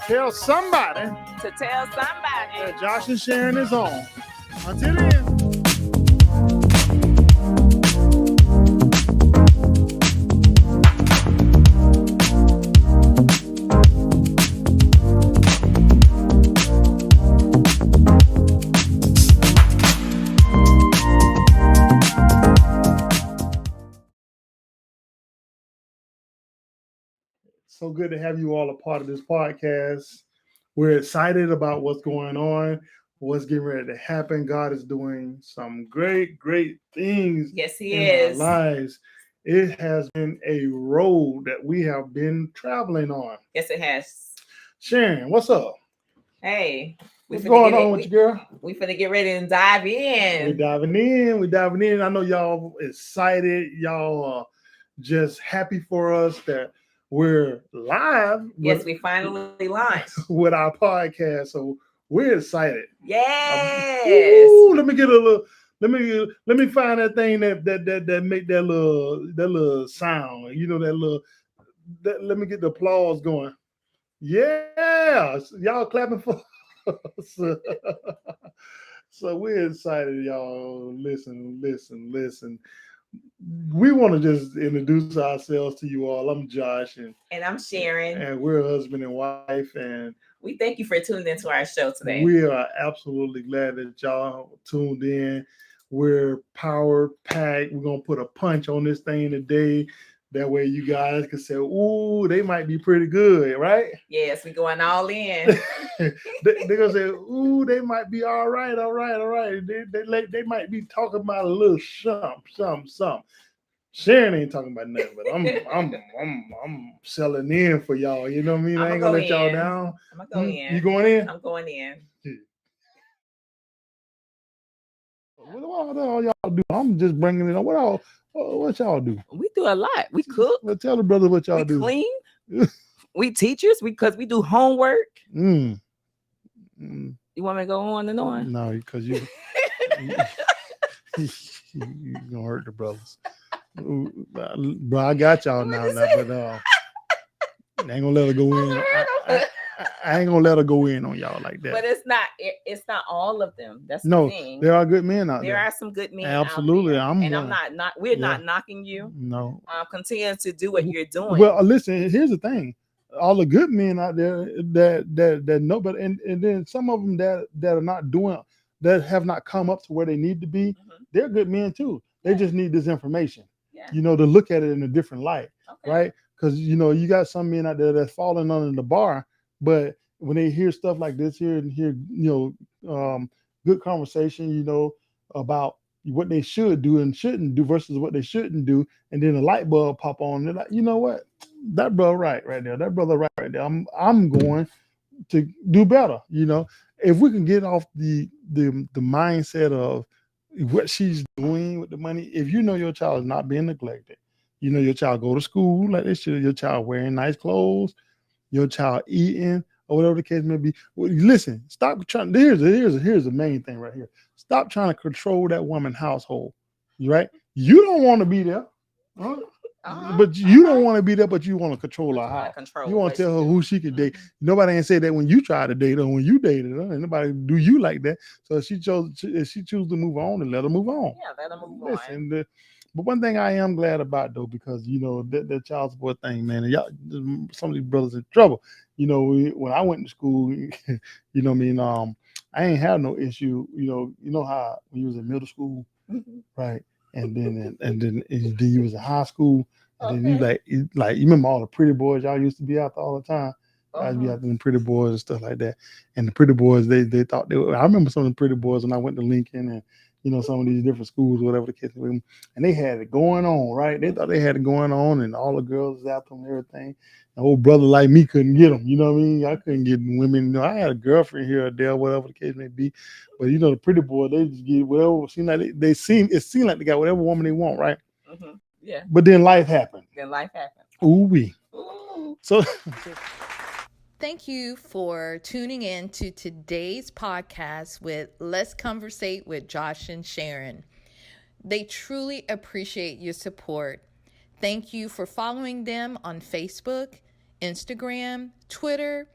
tell somebody that Josh and Sharon is on. Until then. So good to have you all a part of this podcast. We're excited about what's going on, what's getting ready to happen. God is doing some great, great things in our lives. It has been a road that we have been traveling on. Yes, it has. Sharon, what's up? Hey. What's going on with you, girl? We finna get ready and dive in. We're diving in. I know y'all excited. Y'all are just happy for us that we're live. Yes, we finally launched with our podcast, so we're excited. Yes. Let me get a little. Let me find that thing that make that little sound. You know that little. Let me get the applause going. Yeah, y'all clapping for us. So we're excited, y'all. Listen. We want to just introduce ourselves to you all. I'm Josh and I'm Sharon, and we're husband and wife, and we thank you for tuning into our show today. We are absolutely glad that y'all tuned in. We're power packed. We're gonna put a punch on this thing today. That way you guys can say, ooh, they might be pretty good, right? Yes, we're going all in. They're going to say, ooh, they might be all right. They might be talking about a little something. Sharon ain't talking about nothing, but I'm selling in for y'all. You know what I mean? I ain't gonna let y'all down. I'm gonna go in. You going in? I'm going in. What all y'all do? I'm just bringing it on. What y'all do? We do a lot. We cook. Well, tell the brothers what y'all do. Clean. We teachers because we do homework. You want me to go on and on? No, because you gonna hurt the brothers. Bro, I got y'all now, but I ain't gonna let her go in. I ain't gonna let her go in on y'all like that. But it's not all of them. That's the thing. There are good men out there. There are some good men. Absolutely, out there. I'm not. We're not knocking you. No. Continue to do what you're doing. Well, listen. Here's the thing. All the good men out there that know, but and then some of them that are not doing, that have not come up to where they need to be. They're good men too. They just need this information. To look at it in a different light, right? Because you got some men out there that's falling under the bar, but when they hear stuff like this here and hear good conversation, about what they should do and shouldn't do versus what they shouldn't do, and then a light bulb pop on, they're like, you know what, that brother right there, I'm going to do better. If we can get off the mindset of what she's doing with the money. If you know your child is not being neglected, your child go to school like they should, your child wearing nice clothes, your child eating or whatever the case may be. Well, listen, stop trying. Here's the main thing right here. Stop trying to control that woman's household. Right? You don't want to be there. Huh? But you don't want to be there, but you want to control her house. You want to tell her who she can date. Nobody ain't say that when you try to date her, when you dated her. Ain't nobody do you like that. So if she choose to move on, and let her move on. Yeah, let her move on. But one thing I am glad about though, because that child support thing, man, and y'all, some of these brothers in trouble. When I went to school, I ain't have no issue. You know how when you was in middle school, right? And then you was in high school, and then you remember all the pretty boys y'all used to be out there all the time. I'd be out there, pretty boys and stuff like that. And the pretty boys, they thought they were. I remember some of the pretty boys when I went to Lincoln and some of these different schools, whatever the case may be, and they had it going on, right? They thought they had it going on, and all the girls was out there and everything. An old brother like me couldn't get them, you know what I mean? I couldn't get women. I had a girlfriend here or there, whatever the case may be. But the pretty boy, they just get whatever. It seemed like they got whatever woman they want, right? Yeah. But then life happened. Ooh wee. So. Thank you for tuning in to today's podcast with Let's Conversate with Josh and Sharon. They truly appreciate your support. Thank you for following them on Facebook, Instagram, Twitter,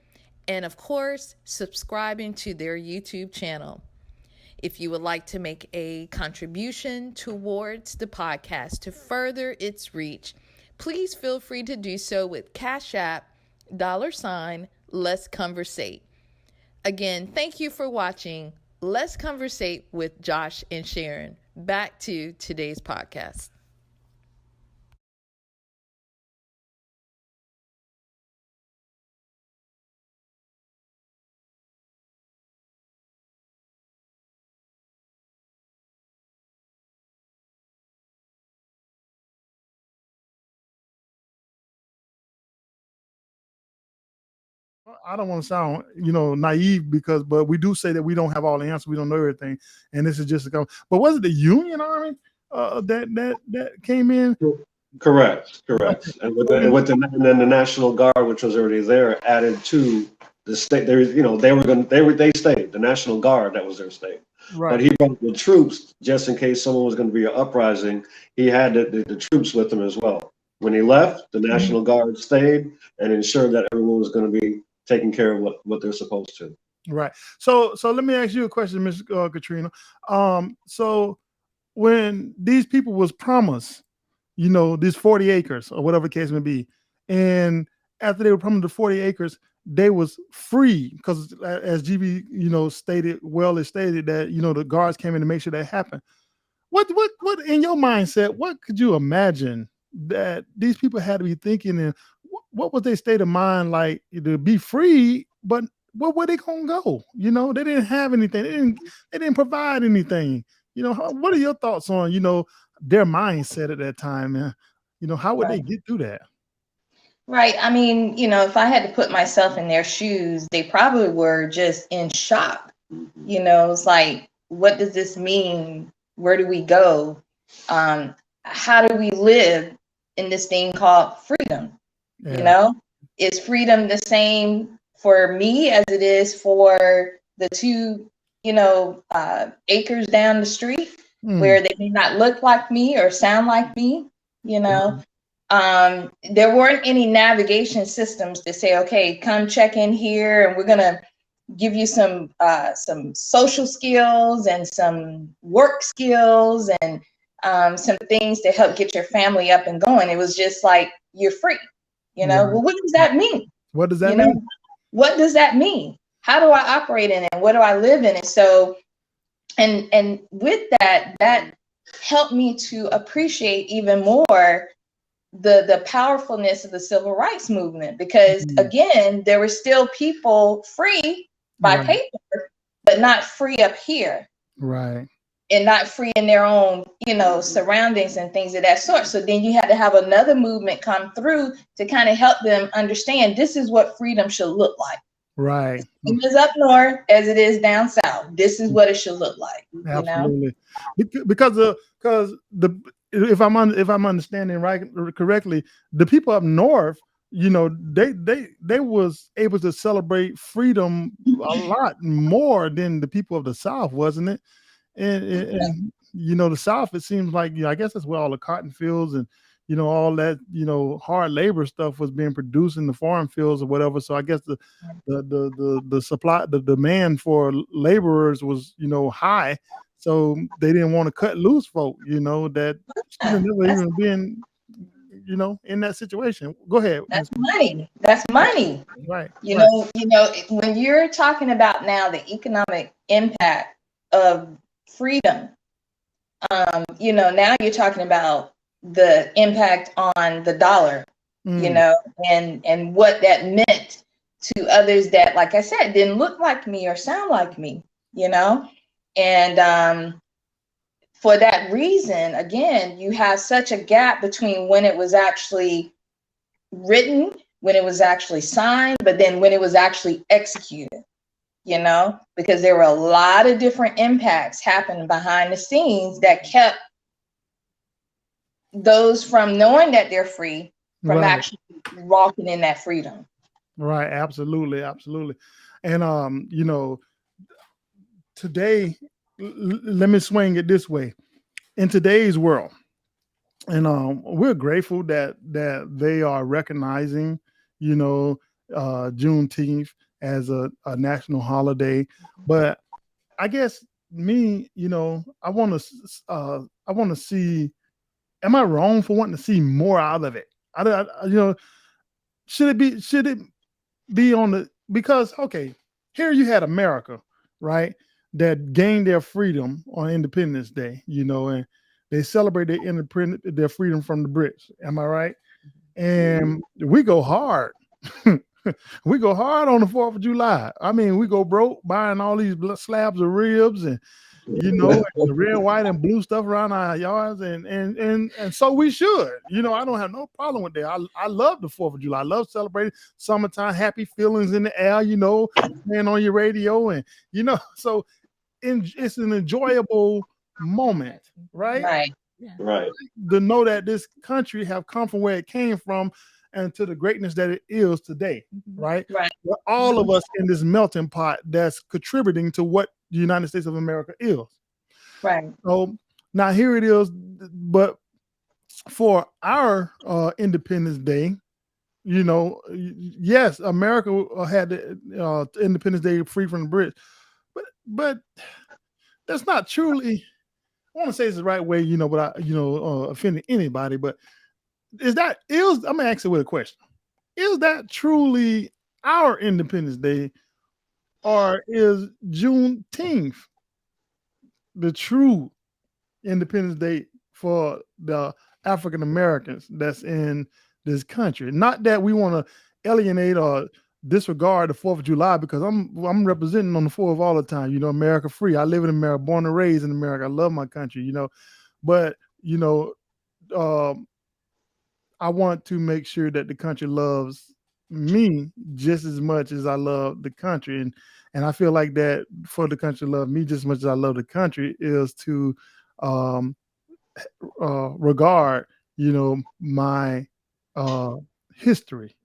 and of course, subscribing to their YouTube channel. If you would like to make a contribution towards the podcast to further its reach, please feel free to do so with Cashapp $Letsconversate. Again, thank you for watching Let's Conversate with Josh and Sharon. Back to today's podcast. I don't want to sound, naive but we do say that we don't have all the answers. We don't know everything. And this is just a, but was it the Union Army that came in? Correct. And then the National Guard, which was already there, added to the state. They stayed. The National Guard, that was their state. Right. But he brought the troops just in case someone was going to be an uprising. He had the troops with him as well. When he left, the National Guard stayed and ensured that everyone was going to be taking care of what they're supposed to. Right. So let me ask you a question, Ms. Katrina. So when these people was promised, these 40 acres or whatever the case may be, and after they were promised the 40 acres, they was free because, as GB, stated that, the guards came in to make sure that happened. What in your mindset, what could you imagine that these people had to be thinking, and what was their state of mind like to be free, but where were they gonna go? They didn't have anything. They didn't provide anything. What are your thoughts on, their mindset at that time, man? How would they get through that? Right. I mean, if I had to put myself in their shoes, they probably were just in shock. It's like, what does this mean? Where do we go? How do we live in this thing called freedom? Yeah. Is freedom the same for me as it is for the 2, acres down the street where they may not look like me or sound like me? There weren't any navigation systems to say, okay, come check in here and we're going to give you some social skills and some work skills and some things to help get your family up and going. It was just like, you're free. Well, what does that mean? What does that mean? What does that mean? How do I operate in it? What do I live in it? So, and with that helped me to appreciate even more the powerfulness of the civil rights movement, because again, there were still people free by paper, but not free up here. Right. And not free in their own, surroundings and things of that sort. So then you had to have another movement come through to kind of help them understand this is what freedom should look like. Right. It is up north as it is down south. This is what it should look like. Absolutely. Because if I'm understanding correctly, the people up north, they was able to celebrate freedom a lot more than the people of the South, wasn't it? And the South, it seems like, I guess that's where all the cotton fields and, all that, hard labor stuff was being produced in the farm fields or whatever. So I guess the supply, the demand for laborers was, high. So they didn't want to cut loose folk, that shouldn't have even been, in that situation. Go ahead. That's money. That's money. Right. When you're talking about now the economic impact of freedom, now you're talking about the impact on the dollar, and what that meant to others that, like I said, didn't look like me or sound like me, and for that reason, again, you have such a gap between when it was actually written, when it was actually signed, but then when it was actually executed. Because there were a lot of different impacts happening behind the scenes that kept those from knowing that they're free from actually walking in that freedom. Right. Absolutely. And, today, let me swing it this way. In today's world, and we're grateful that they are recognizing, Juneteenth as a national holiday. But I guess me, I want to see. Am I wrong for wanting to see more out of it? Should it be on the, because okay, here you had America, right, that gained their freedom on Independence Day, and they celebrate their freedom from the Brits. Am I right? And we go hard. We go hard on the 4th of July. I mean, we go broke buying all these slabs of ribs and the red, white, and blue stuff around our yards, and so we should. I don't have no problem with that. I love the 4th of July. I love celebrating summertime, happy feelings in the air. Playing on your radio, and so it's an enjoyable moment, right? Right. Right. To know that this country have come from where it came from and to the greatness that it is today, right? Right. We're all of us in this melting pot that's contributing to what the United States of America is. Right. So now here it is, but for our Independence Day, yes, America had the Independence Day free from the Brits, but that's not truly. I want to say it's the right way, without offending anybody. But I'm gonna ask it with a question: is that truly our Independence Day, or is Juneteenth the true Independence Day for the African Americans that's in this country? Not that we want to alienate or disregard the 4th of July, because I'm representing on the 4th all the time. America free. I live in America, born and raised in America. I love my country. But I want to make sure that the country loves me just as much as I love the country, and I feel like that for the country to love me just as much as I love the country is to regard my history.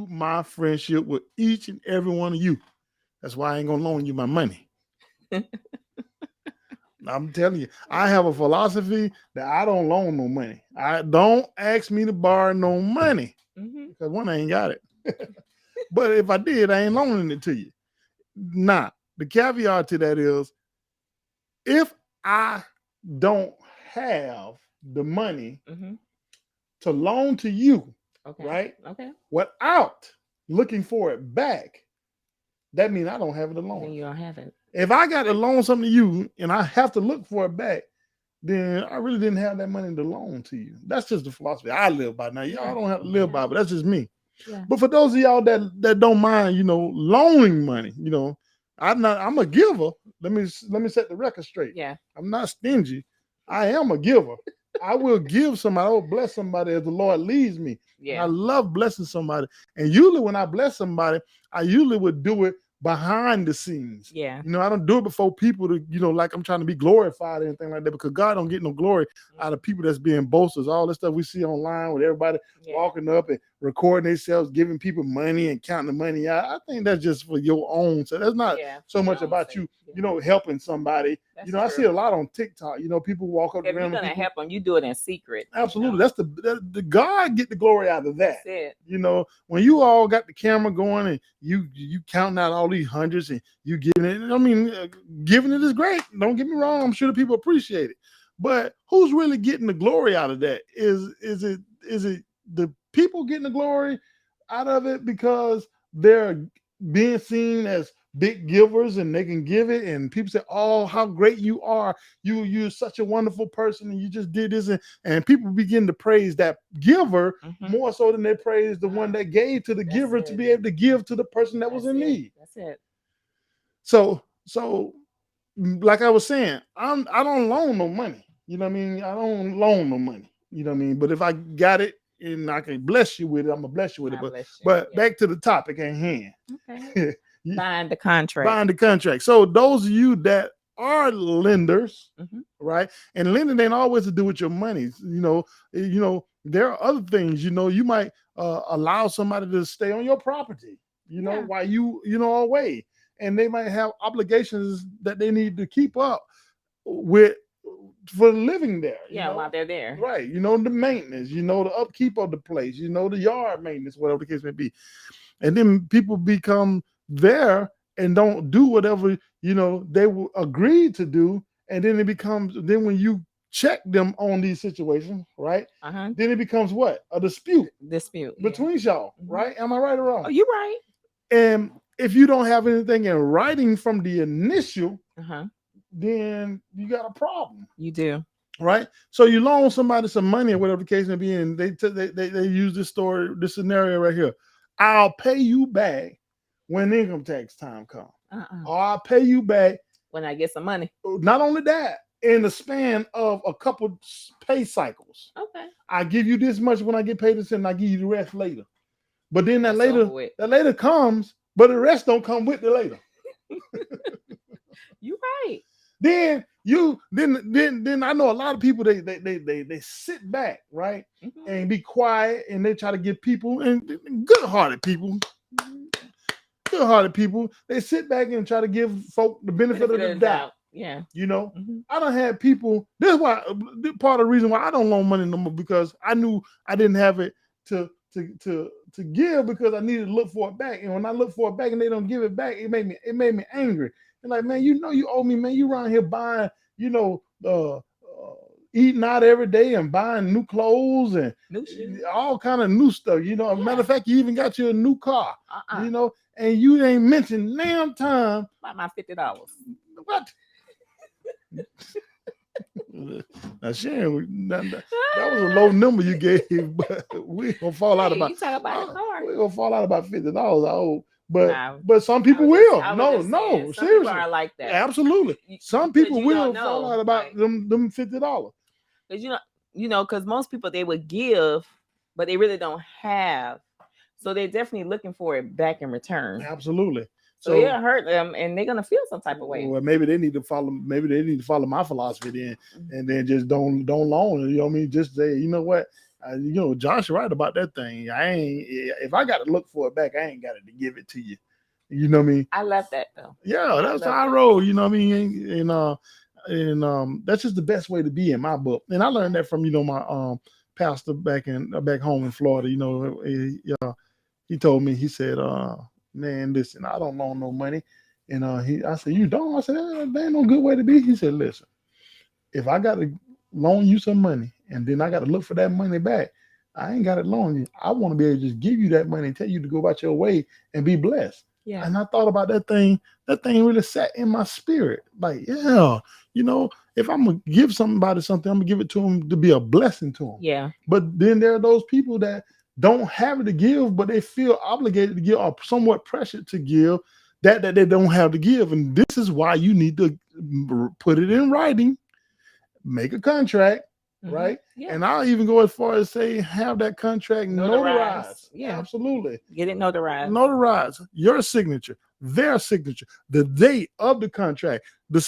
My friendship with each and every one of you. That's why I ain't gonna loan you my money. I'm telling you, I have a philosophy that I don't loan no money. I don't ask me to borrow no money because one, I ain't got it. But if I did, I ain't loaning it to you. Nah, the caveat to that is, if I don't have the money to loan to you, right? Okay. Without looking for it back, that means I don't have it to loan. Then you don't have it. If I got to loan something to you and I have to look for it back, then I really didn't have that money to loan to you. That's just the philosophy I live by. Now, y'all don't have to live by, but that's just me. Yeah. But for those of y'all that don't mind, loaning money, I'm a giver. Let me set the record straight. Yeah. I'm not stingy. I am a giver. I will give somebody, I will bless somebody as the Lord leads me. Yeah. I love blessing somebody. And usually when I bless somebody, I usually would do it behind the scenes. Yeah. I don't do it before people to, like I'm trying to be glorified or anything like that, because God don't get no glory out of people that's being boasters. All this stuff we see online with everybody walking up and recording themselves, giving people money and counting the money out. I think that's just for your own. So that's not so much about you, helping somebody. That's I see a lot on TikTok, people walk up if to you're gonna help them, you do it in secret. Absolutely. That's the God get the glory out of that. That's it. When you all got the camera going and you counting out all these hundreds and you giving it. I mean, giving it is great. Don't get me wrong. I'm sure the people appreciate it. But who's really getting the glory out of that? Is it the people getting the glory out of it because they're being seen as big givers and they can give it, and people say, oh, how great you are, you're such a wonderful person and you just did this, and people begin to praise that giver more so than they praise the one that gave to the giver to be able to give to the person that was in need. That's it. So like I was saying, I don't loan no money. You know what I mean? I don't loan no money. You know what I mean? But if I got it and I can bless you with it, I'm gonna bless you with it. But back to the topic at hand. Okay. Buying the contract. Buying the contract. So those of you that are lenders, Mhm. right? And lending ain't always to do with your money. There are other things. You might allow somebody to stay on your property. While you away, and they might have obligations that they need to keep up with for living there. While they're there. Right. The maintenance. The upkeep of the place. The yard maintenance, whatever the case may be. And then people become there and don't do whatever they agreed to do, and then then when you check them on these situations, right? Then it becomes what? A dispute between y'all, right? Am I right or wrong? Oh, you're right. And if you don't have anything in writing from the initial, then you got a problem. You do. Right, so you loan somebody some money or whatever the case may be, and they use this scenario right here. I'll pay you back when income tax time comes. Or I'll pay you back when I get some money. Not only that, in the span of a couple pay cycles. Okay. I give you this much when I get paid this, and I give you the rest later. But then that later comes, but the rest don't come with the later. You're right. Then I know a lot of people they sit back, right, and be quiet, and they try to give people, and good-hearted people, they sit back and try to give folk the benefit of the doubt. Yeah. I don't have people. This is why part of the reason why I don't loan money no more, because I knew I didn't have it to give, because I needed to look for it back. And when I look for it back and they don't give it back, it made me angry. And like, man, you owe me, man. You around here buying, eating out every day and buying new clothes and all kind of new stuff. Matter of fact, you even got you a new car. And you ain't mentioned damn time about my $50. What? Now, Sharon, that was a low number you gave, but we gonna fall out about. You talk about a car. We gonna fall out about $50. But some people will. No, seriously. People are like that. Absolutely. Some people will fall out about them $50. Because because most people, they would give, but they really don't have. So they're definitely looking for it back in return. Absolutely. So it'll hurt them, and they're gonna feel some type of way. Well, maybe they need to follow. Maybe they need to follow my philosophy then, and then just don't loan. You know what I mean? Just say, you know what? Josh right about that thing. If I got to look for it back, I ain't got to give it to you. You know what I mean? I love that though. Yeah, that's how I roll. You know what I mean? And that's just the best way to be in my book. And I learned that from my pastor back home in Florida. He told me, he said, man, listen, I don't loan no money. And I said, you don't? I said, that ain't no good way to be. He said, listen, if I got to loan you some money and then I got to look for that money back, I ain't got to loan you. I want to be able to just give you that money and tell you to go about your way and be blessed. Yeah. And I thought about that thing. That thing really sat in my spirit. Like, yeah, if I'm going to give somebody something, I'm going to give it to them to be a blessing to them. Yeah. But then there are those people that don't have it to give, but they feel obligated to give or somewhat pressured to give that they don't have to give. And this is why you need to put it in writing, make a contract, right? Yeah. And I'll even go as far as say, have that contract notarized. Yeah, absolutely. Get it notarized. Notarized. Your signature, their signature, the date of the contract, the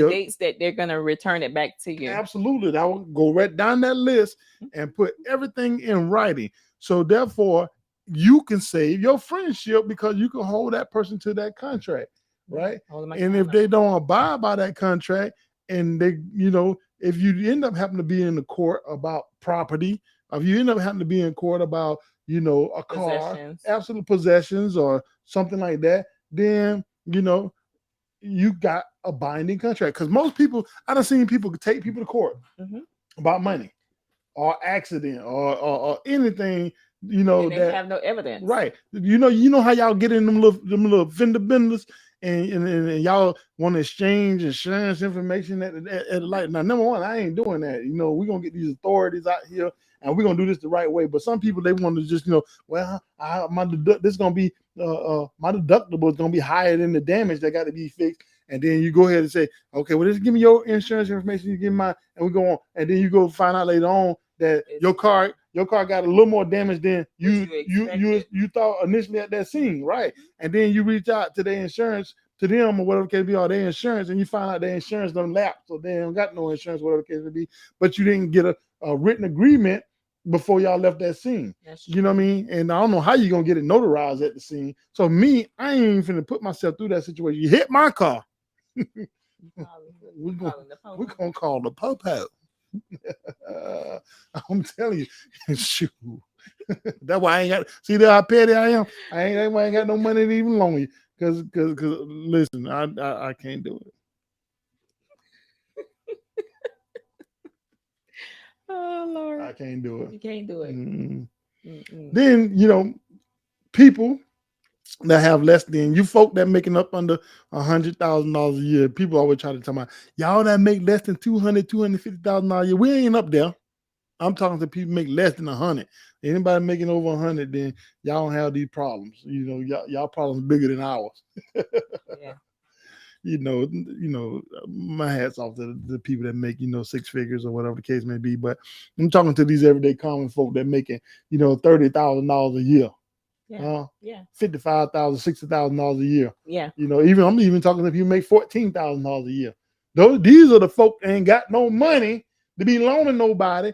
dates that they're gonna return it back to you. Absolutely. I will go right down that list and put everything in writing. So therefore, you can save your friendship because you can hold that person to that contract, right? And if they don't abide by that contract, and they, if you end up having to be in the court about property, if you end up having to be in court about, a car, absolute possessions or something like that, then, you got a binding contract. Because most people, I done seen people take people to court about money or accident or anything, and they have no evidence. Right. You know how y'all get in them little fender benders and y'all want to exchange insurance information at the light. Now, number one, I ain't doing that. We're gonna get these authorities out here and we're gonna do this the right way. But some people, they want to just, my deductible is gonna be higher than the damage that got to be fixed. And then you go ahead and say, okay, well, just give me your insurance information, you give me mine, and we go on. And then you go find out later on that your car your car got a little more damage than you expected. thought initially at that scene, right? And then you reach out to their insurance, to them or whatever the case be, or their insurance, and you find out their insurance done lapsed, so they don't got no insurance, whatever the case may be. But you didn't get a written agreement before y'all left that scene. You know what I mean? And I don't know how you gonna get it notarized at the scene. So me, I ain't even finna put myself through that situation. You hit my car. We're gonna call the popo. I'm telling you, shoot. That's why I ain't got. See that how petty I am. That's why I ain't got no money to even loan you. Cause listen, I can't do it. Oh Lord, I can't do it. You can't do it. Then people that have less than you folk that making up under $100,000 a year. People always try to tell me, y'all that make less than $250,000 a year. We ain't up there. I'm talking to people make less than 100. Anybody making over 100, then y'all don't have these problems. Y'all problems bigger than ours. Yeah. My hat's off to the people that make, six figures or whatever the case may be. But I'm talking to these everyday common folk that making, $30,000 a year. Yeah. $55,000, $60,000 a year. Yeah. I'm even talking to people who make $14,000 a year. These are the folk that ain't got no money to be loaning nobody,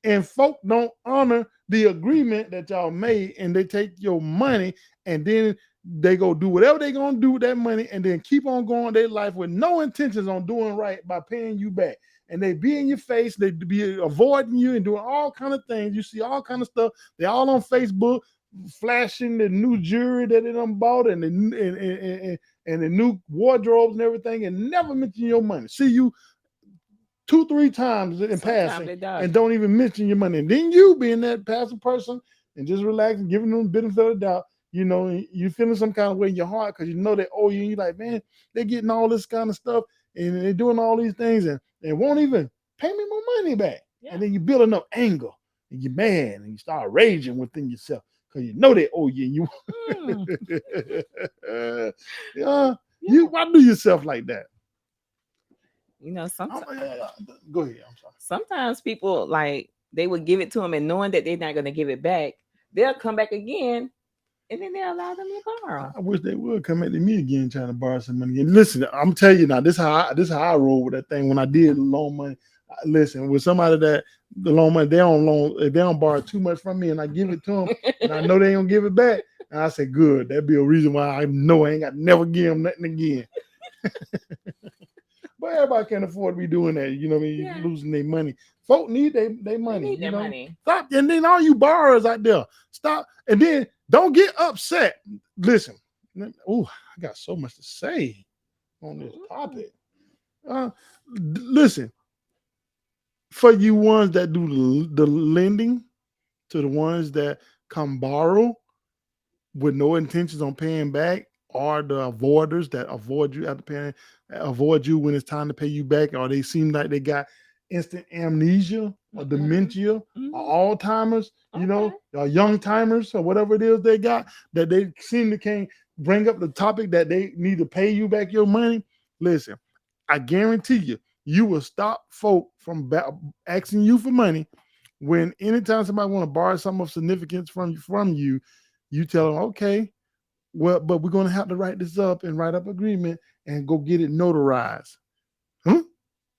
and folk don't honor the agreement that y'all made, and they take your money and then they go do whatever they gonna do with that money, and then keep on going their life with no intentions on doing right by paying you back. And they be in your face, they be avoiding you and doing all kind of things. You see all kind of stuff. They all on Facebook flashing the new jewelry that they done bought and the new wardrobes and everything, and never mention your money. See you 2-3 times in passing and don't even mention your money. And then you being that passive person and just relaxing, giving them the benefit of the doubt, you feeling some kind of way in your heart because they owe you. And you're like, man, they're getting all this kind of stuff and they're doing all these things and they won't even pay me my money back. Yeah. And then you're building up anger and you're mad and you start raging within yourself because they owe you. And you why do yourself like that? Sometimes. Go ahead. I'm sorry. Sometimes people they would give it to them and knowing that they're not going to give it back, they'll come back again and then they'll allow them to borrow. I wish they would come at me again trying to borrow some money again. Listen, I'm telling you now, this is how I roll with that thing. When I did loan money, listen, with somebody that the loan money, if they don't borrow too much from me and I give it to them and I know they don't give it back, and I say, good, that'd be a reason why I know I ain't got to never give them nothing again. But everybody can't afford to be doing that. You know what I mean? Yeah. You're losing their money. Folk need their money. They need their money. Stop. And then all you borrowers out there, stop. And then don't get upset. Listen. Oh, I got so much to say on this topic. Listen. For you ones that do the lending, to the ones that come borrow with no intentions on paying back, or the avoiders that avoid you after paying, avoid you when it's time to pay you back, or they seem like they got instant amnesia or dementia or Alzheimer's, or young timers or whatever it is they got, that they seem to can't bring up the topic that they need to pay you back your money. Listen, I guarantee you will stop folk from asking you for money when anytime somebody want to borrow something of significance from you, you tell them, okay, well, but we're going to have to write this up and write up agreement and go get it notarized. Huh?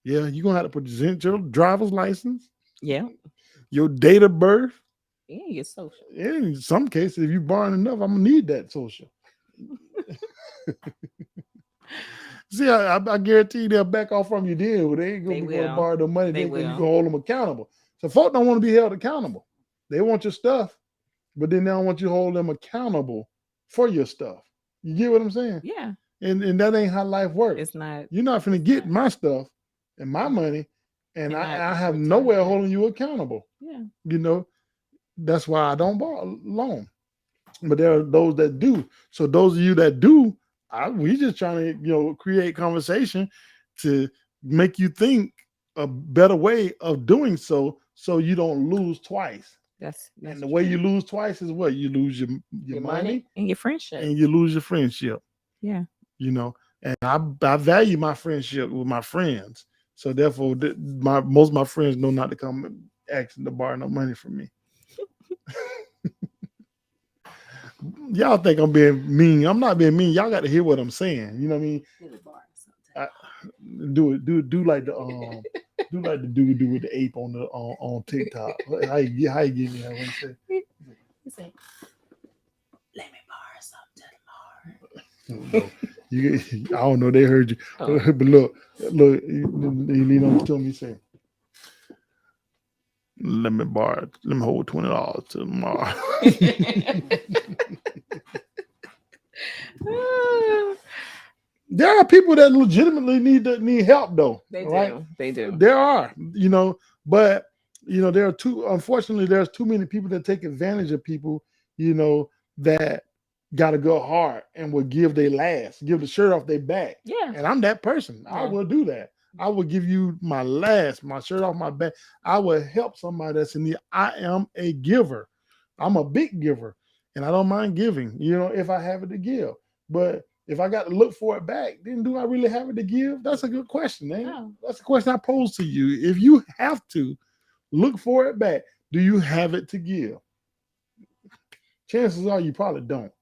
Yeah, you're going to have to present your driver's license. Yeah. Your date of birth. Yeah, your social. Yeah, in some cases, if you're borrowing enough, I'm going to need that social. See, I guarantee you they'll back off from you then. They ain't going to be going to borrow the money. They will. You can hold them accountable. So folks don't want to be held accountable. They want your stuff, but then they don't want you to hold them accountable for your stuff. You get what I'm saying? Yeah. And that ain't how life works. It's not. You're not finna get my stuff and my money, and I have nowhere holding you accountable. Yeah. That's why I don't borrow loan. But there are those that do. So those of you that do, we just trying to create conversation to make you think a better way of doing so you don't lose twice. That's and the way you lose twice is what? You lose your money and your friendship. And you lose your friendship. Yeah. And I value my friendship with my friends. So therefore, most of my friends know not to come asking to borrow no money from me. Y'all think I'm being mean. I'm not being mean. Y'all got to hear what I'm saying. You know what I mean? I, do like the do with the ape on the on TikTok. How you give me that one say? He said, "Let me borrow something No, you, I don't know. They heard you, Oh. but look, he lean on to me say, let me hold $20 till tomorrow." tomorrow." There are people that legitimately need help though. They right? do. They do. There are, but there are unfortunately there's too many people that take advantage of people, that got a good heart and will give their last, give the shirt off their back. Yeah. And I'm that person. I Yeah. will do that. I will give you my last, my shirt off my back. I will help somebody that's in need. I am a giver. I'm a big giver, and I don't mind giving, if I have it to give. But if I got to look for it back, then do I really have it to give? That's a good question, man. No. That's the question I pose to you. If you have to look for it back, do you have it to give? Chances are you probably don't.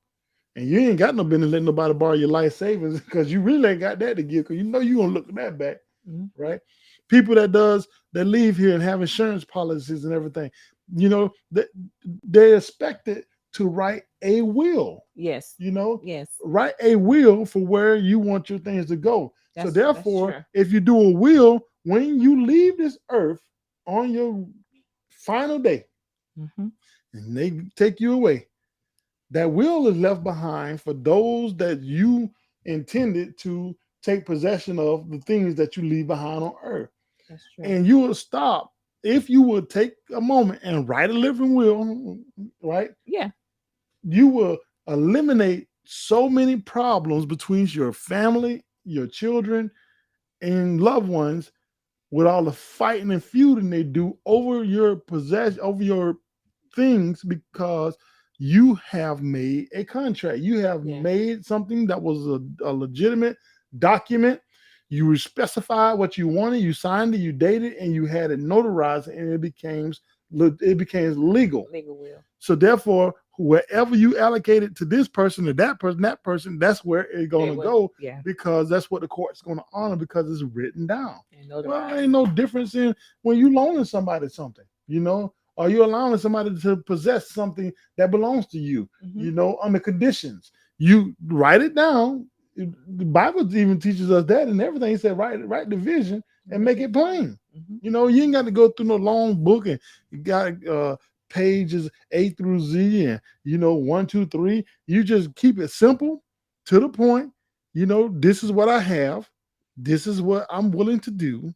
And you ain't got no business letting nobody borrow your life savings because you really ain't got that to give because you're going to look that back, right? People that leave here and have insurance policies and everything, they're expected to write a will. Yes. Yes. Write a will for where you want your things to go. So therefore, that's if you do a will, when you leave this earth on your final day, and they take you away, that will is left behind for those that you intended to take possession of the things that you leave behind on earth. That's true. And you will stop if you will take a moment and write a living will, right? Yeah. You will eliminate so many problems between your family, your children, and loved ones with all the fighting and feuding they do over your possession, over your things, because you have made a contract. You have made something that was a legitimate document. You specified what you wanted, you signed it, you dated, and you had it notarized, and it became legal. Legal will. So therefore, wherever you allocate it to this person or that person, that's where it's going to go. Yeah. Because that's what the court's going to honor because it's written down. Well, ain't no difference in when you loaning somebody something, Are you allowing somebody to possess something that belongs to you, under conditions? You write it down. The Bible even teaches us that and everything. He said, write the vision and make it plain. You ain't got to go through no long book and you got pages A through Z and 1, 2, 3. You just keep it simple, to the point. This is what I have. This is what I'm willing to do.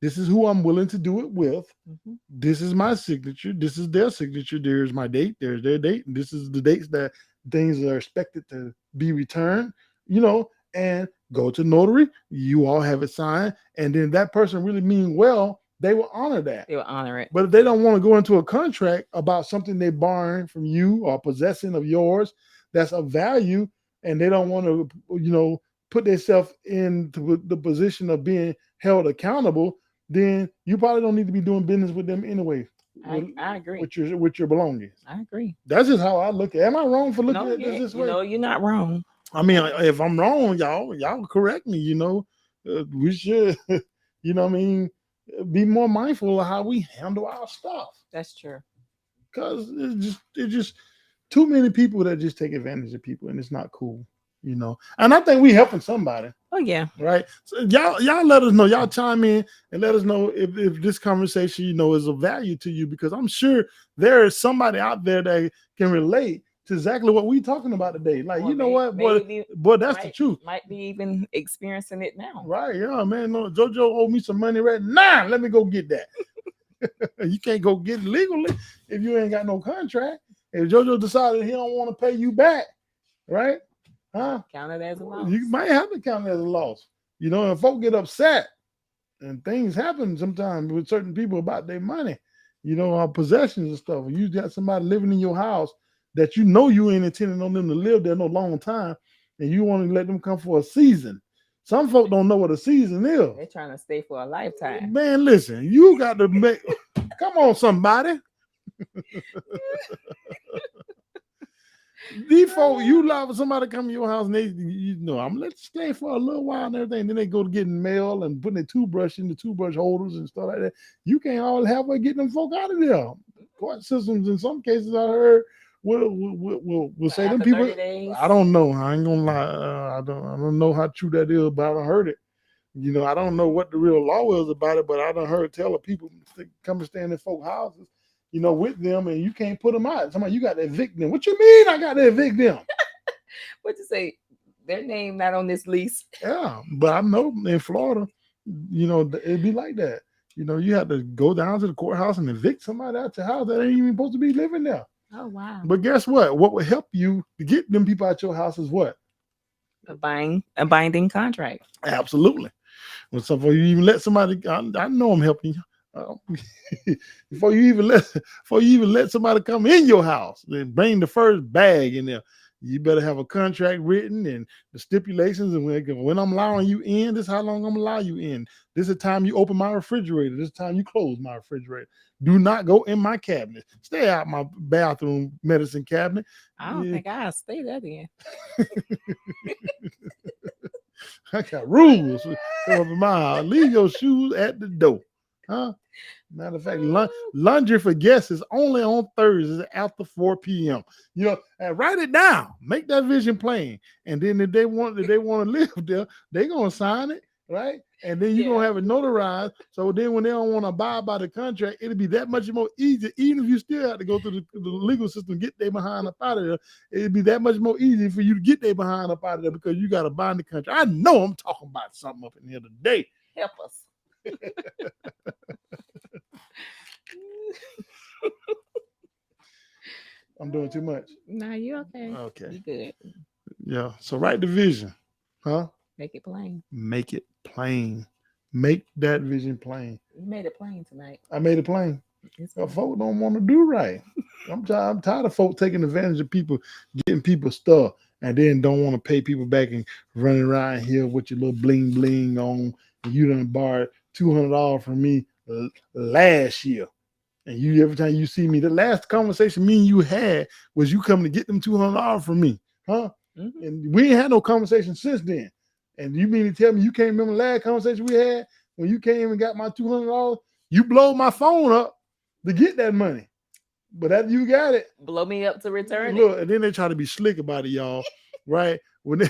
This is who I'm willing to do it with. This is my signature. This is their signature. There's my date. There's their date. And this is the dates that things are expected to be returned, and go to notary. You all have it signed. And then that person really mean well, they will honor that. They will honor it. But if they don't want to go into a contract about something they're borrowing from you or possessing of yours that's of value, and they don't want to, put themselves in the position of being held accountable, then you probably don't need to be doing business with them anyway. I agree. With your belongings. I agree. That's just how I look at it. Am I wrong for looking at this way? No, you're not wrong. I mean, if I'm wrong, y'all correct me. We should, be more mindful of how we handle our stuff. That's true. Because it's just too many people that just take advantage of people, and it's not cool. And I think we helping somebody. Oh yeah. Right. So y'all let us know. Y'all chime in and let us know if this conversation, is of value to you, because I'm sure there is somebody out there that can relate to exactly what we're talking about today. Like, what, boy, that's the truth. Might be even experiencing it now. Right. Yeah, man. No, JoJo owe me some money right now. Let me go get that. You can't go get it legally if you ain't got no contract. If JoJo decided he don't want to pay you back, right? Count it as a loss. You might have to count it as a loss. And folk get upset and things happen sometimes with certain people about their money, our possessions and stuff. You got somebody living in your house that you ain't intending on them to live there no long time, and you want to let them come for a season. Some folk don't know what a season is. They're trying to stay for a lifetime. Man, listen, you got to come on, somebody. These folk, you allow for somebody to come to your house and I'm gonna let you stay for a little while and everything. Then they go to getting mail and putting their toothbrush in the toothbrush holders and stuff like that. You can't all have her getting them folk out of there. Court systems in some cases I heard will say them people. 30 days. I don't know. I ain't gonna lie. I don't know how true that is, but I heard it. I don't know what the real law is about it, but I done heard tell of people to come and stand in folk houses, with them, and you can't put them out. Somebody, you got to evict them. What you mean I got to evict them? What you say? Their name not on this lease. Yeah, but I know in Florida, it'd be like that. You have to go down to the courthouse and evict somebody out your house that ain't even supposed to be living there. Oh, wow. But guess what? What would help you to get them people out your house is what? A binding contract. Absolutely. Well, so before you even let somebody, I know I'm helping you. Before you even let somebody come in your house and bring the first bag in there, you better have a contract written and the stipulations. And when I'm allowing you in, this is how long I'm gonna allow you in. This is the time you open my refrigerator. This is the time you close my refrigerator. Do not go in my cabinet. Stay out my bathroom medicine cabinet. I don't think I'll stay there then. I got rules over my house. Leave your shoes at the door. Huh? Matter of fact, laundry for guests is only on Thursdays after 4 p.m. And write it down. Make that vision plain. And then if they want to live there, they're gonna sign it, right? And then you're gonna have it notarized. So then when they don't want to abide by the contract, it'll be that much more easy. Even if you still have to go through the legal system, get their behind up out of there, it'll be that much more easy for you to get their behind up out of there because you got to bind the contract. I know I'm talking about something up in here today. Help us. I'm doing too much. Nah, you okay. Okay. You good. Yeah. So write the vision. Huh? Make it plain. Make it plain. Make that vision plain. You made it plain tonight. I made it plain. Folk don't want to do right. I'm tired of folk taking advantage of people, getting people stuff, and then don't want to pay people back and running around here with your little bling bling on. And you done borrowed $200 from me last year. And you, every time you see me, the last conversation me and you had was you coming to get them $200 from me, huh? Mm-hmm. And we ain't had no conversation since then. And you mean to tell me you can't remember the last conversation we had when you came and got my $200? You blow my phone up to get that money. But after you got it, blow me up to return it. And then they try to be slick about it, y'all, right? When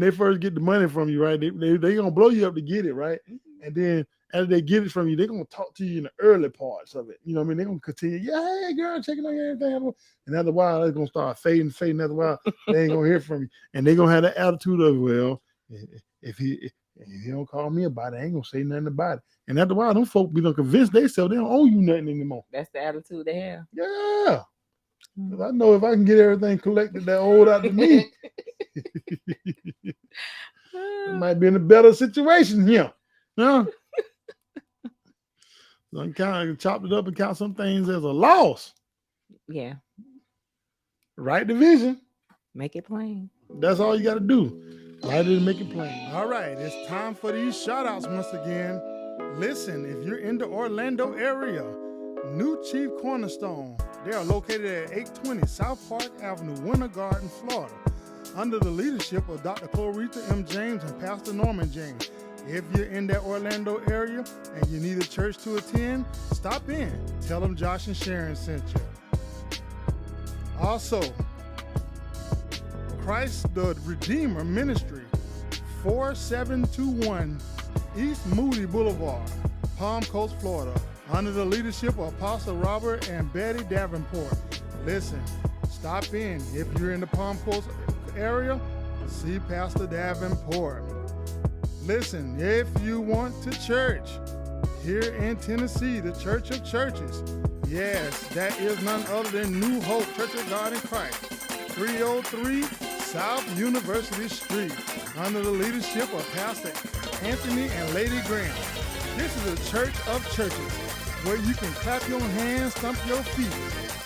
they first get the money from you, right? They gonna blow you up to get it, right? Mm-hmm. And then after they get it from you, they're gonna talk to you in the early parts of it. You know what I mean? They're gonna continue, yeah, hey girl, checking on everything. And after a while, they're gonna start fading. After a while, they ain't gonna hear from you. And they're gonna have that attitude of, well, if he don't call me about it, I ain't gonna say nothing about it. And after a while, them folk be done convinced themselves they don't owe you nothing anymore. That's the attitude they have. Yeah. I know if I can get everything collected that owed out to me, it might be in a better situation here. Yeah. So I kind of chopped it up and count some things as a loss. Yeah. Write the vision. Make it plain. That's all you got to do. Write it and make it plain. All right, it's time for these shout outs once again. Listen, if you're in the Orlando area, New Chief Cornerstone, they are located at 820 South Park Avenue, Winter Garden, Florida, under the leadership of Dr. Clarita M. James and Pastor Norman James. If you're in that Orlando area and you need a church to attend, stop in. Tell them Josh and Sharon sent you. Also, Christ the Redeemer Ministry, 4721 East Moody Boulevard, Palm Coast, Florida, under the leadership of Apostle Robert and Betty Davenport. Listen, stop in. If you're in the Palm Coast area, see Pastor Davenport. Listen, if you want to church here in Tennessee, the Church of Churches, yes, that is none other than New Hope Church of God in Christ, 303 South University Street, under the leadership of Pastor Anthony and Lady Graham. This is a church of churches where you can clap your hands, stomp your feet.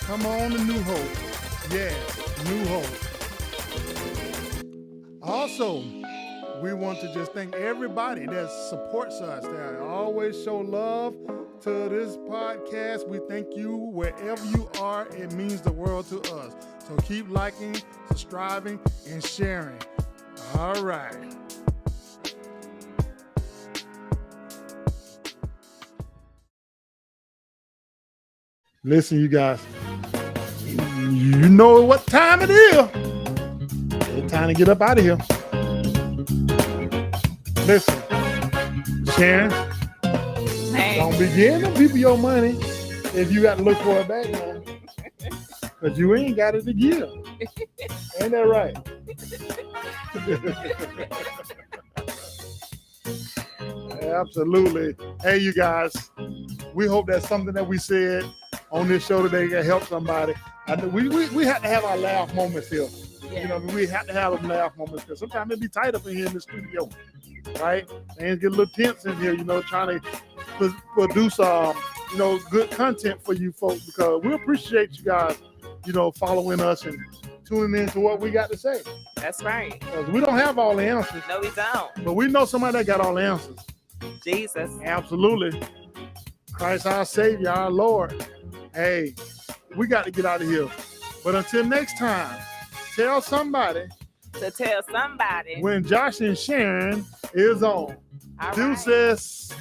Come on to New Hope. Yes, New Hope. Also, we want to just thank everybody that supports us, that always show love to this podcast. We thank you wherever you are. It means the world to us. So keep liking, subscribing, and sharing. All right. Listen, you guys, you know what time it is. It's time to get up out of here. Listen, Sharon, Hey. don't be giving them people your money if you got to look for it back now. Because you ain't got it to give. Ain't that right? Absolutely. Hey, you guys, we hope that something that we said on this show today can help somebody. I know we have to have our laugh moments here. Yeah. You know, we have to have them laugh moments because sometimes it be tight up in here in the studio, right? And get a little tense in here, you know, trying to produce, you know, good content for you folks because we appreciate you guys, you know, following us and tuning in to what we got to say. That's right. Because we don't have all the answers, No, we don't. but we know somebody that got all the answers. Jesus. Absolutely. Christ our Savior, our Lord. Hey, we got to get out of here. But until next time, tell somebody To tell somebody. when Josh and Sharon is on. All right. Deuces.